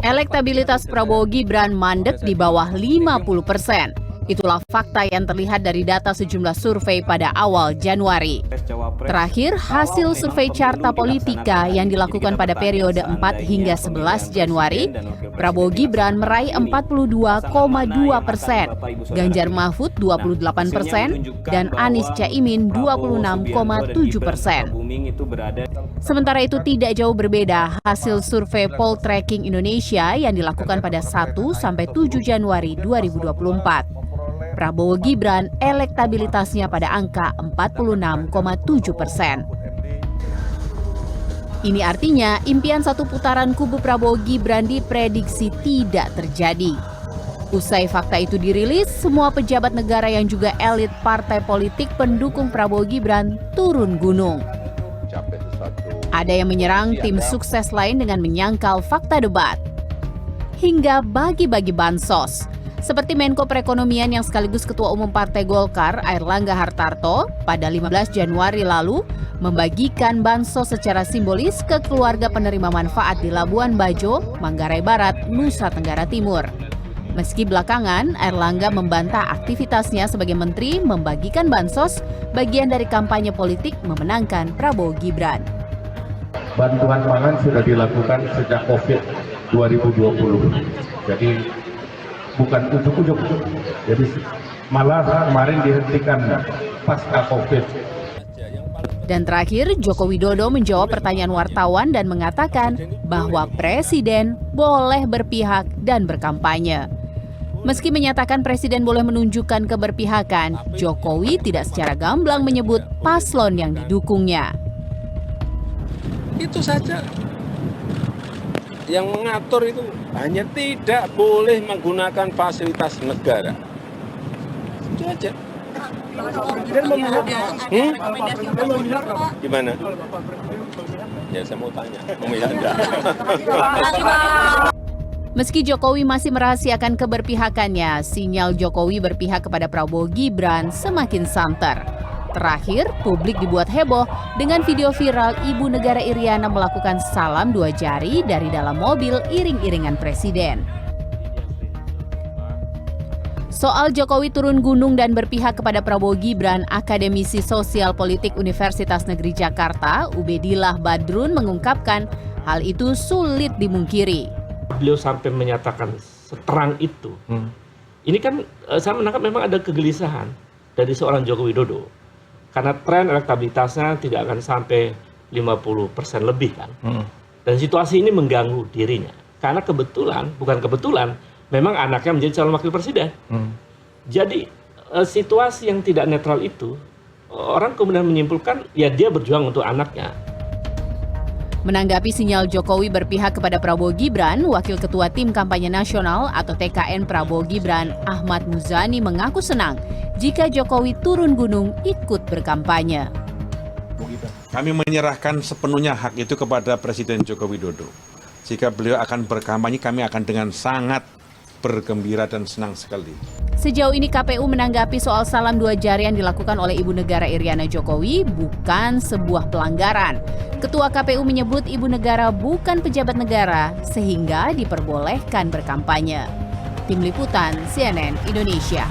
Elektabilitas Prabowo Gibran mandek di bawah 50%. Itulah fakta yang terlihat dari data sejumlah survei pada awal Januari. Terakhir, hasil survei Carta Politika yang dilakukan pada periode 4 hingga 11 Januari, Prabowo Gibran meraih 42,2%, Ganjar Mahfud 28%, dan Anies Caimin 26,7%. Sementara itu tidak jauh berbeda hasil survei Poltreking Indonesia yang dilakukan pada 1 sampai 7 Januari 2024. Prabowo Gibran elektabilitasnya pada angka 46,7%. Ini artinya impian satu putaran kubu Prabowo Gibran diprediksi tidak terjadi. Usai fakta itu dirilis, semua pejabat negara yang juga elit partai politik pendukung Prabowo Gibran turun gunung. Ada yang menyerang tim sukses lain dengan menyangkal fakta debat. Hingga bagi-bagi bansos. Seperti Menko Perekonomian yang sekaligus Ketua Umum Partai Golkar, Airlangga Hartarto, pada 15 Januari lalu membagikan bansos secara simbolis ke keluarga penerima manfaat di Labuan Bajo, Manggarai Barat, Nusa Tenggara Timur. Meski belakangan, Airlangga membantah aktivitasnya sebagai menteri membagikan bansos bagian dari kampanye politik memenangkan Prabowo Gibran. Bantuan pangan sudah dilakukan sejak COVID 2020. Jadi bukan ujuk-ujuk, jadi malah kemarin dihentikan pasca COVID. Dan terakhir, Joko Widodo menjawab pertanyaan wartawan dan mengatakan bahwa Presiden boleh berpihak dan berkampanye. Meski menyatakan Presiden boleh menunjukkan keberpihakan, Jokowi tidak secara gamblang menyebut paslon yang didukungnya. Itu saja. Yang mengatur itu hanya tidak boleh menggunakan fasilitas negara. Itu aja. Gimana? Ya saya mau tanya. Meski Jokowi masih merahasiakan keberpihakannya, sinyal Jokowi berpihak kepada Prabowo Gibran semakin santer. Terakhir, publik dibuat heboh dengan video viral Ibu Negara Iriana melakukan salam 2 jari dari dalam mobil iring-iringan Presiden. Soal Jokowi turun gunung dan berpihak kepada Prabowo Gibran, Akademisi Sosial Politik Universitas Negeri Jakarta, Ubedillah Badrun mengungkapkan hal itu sulit dimungkiri. Beliau sampai menyatakan seterang itu. Ini kan saya menangkap memang ada kegelisahan dari seorang Joko Widodo. Karena tren elektabilitasnya tidak akan sampai 50% lebih kan. Dan situasi ini mengganggu dirinya. Karena bukan kebetulan, memang anaknya menjadi calon wakil presiden. Jadi situasi yang tidak netral itu, orang kemudian menyimpulkan ya dia berjuang untuk anaknya. Menanggapi sinyal Jokowi berpihak kepada Prabowo Gibran, Wakil Ketua Tim Kampanye Nasional atau TKN Prabowo Gibran, Ahmad Muzani mengaku senang jika Jokowi turun gunung ikut berkampanye. Kami menyerahkan sepenuhnya hak itu kepada Presiden Joko Widodo. Jika beliau akan berkampanye, kami akan dengan sangat bergembira dan senang sekali. Sejauh ini KPU menanggapi soal salam 2 jari yang dilakukan oleh Ibu Negara Iriana Jokowi bukan sebuah pelanggaran. Ketua KPU menyebut Ibu Negara bukan pejabat negara sehingga diperbolehkan berkampanye. Tim Liputan CNN Indonesia.